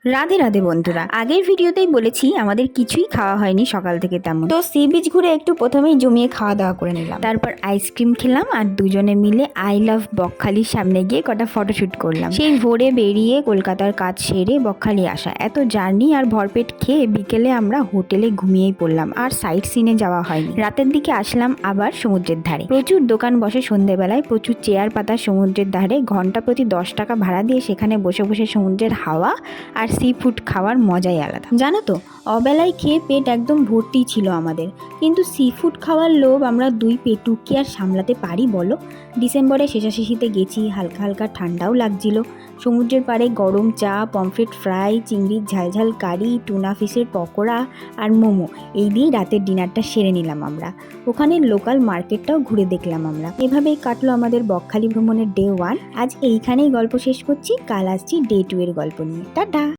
রাধে রাধে বন্ধুরা, আগের ভিডিওতেই বলেছি আমাদের কিছুই খাওয়া হয়নি সকাল থেকে তেমন। তো সি বিচ ঘুরে একটু প্রথমেই জমিয়ে খাওয়া দাওয়া করে নিলাম, তারপর আইসক্রিম খেলাম আর দুজনে মিলে আই লাভ বকখালির সামনে গিয়ে কটা ফটোশুট করলাম। সেই ভোরে বেরিয়ে কলকাতার কাজ সেরে বকখালি আসা, এত জার্নি আর ভরপেট খেয়ে বিকেলে আমরা হোটেলে ঘুমিয়েই পড়লাম, আর সাইট সিনে যাওয়া হয়নি। রাতের দিকে আসলাম আবার সমুদ্রের ধারে। প্রচুর দোকান বসে সন্ধ্যেবেলায়, প্রচুর চেয়ার পাতা সমুদ্রের ধারে। ঘন্টা প্রতি 10 টাকা ভাড়া দিয়ে সেখানে বসে বসে সমুদ্রের হাওয়া আর সি ফুড খাওয়ার মজাই আলাদা। জানো তো, অবেলায় খেয়ে পেট একদম ভর্তি ছিল আমাদের, কিন্তু সি ফুড খাওয়ার লোভ আমরা দুই পেটু কি আর সামলাতে পারি বলো। ডিসেম্বরে শেষাশেষিতে গেছি, হালকা হালকা ঠান্ডাও লাগছিল। সমুদ্রের পাড়ে গরম চা, পমফ্রেট ফ্রাই, চিংড়ির ঝালঝাল কারি, টুনা ফিশের পকোড়া আর মোমো, এই দিয়েই রাতের ডিনারটা সেরে নিলাম আমরা। ওখানে লোকাল মার্কেটটাও ঘুরে দেখলাম আমরা। এভাবেই কাটলো আমাদের বকখালি ভ্রমণের ডে 1। আজ এইখানেই গল্প শেষ করছি, কাল আসছি ডে 2 এর গল্প নিয়ে। টাটা।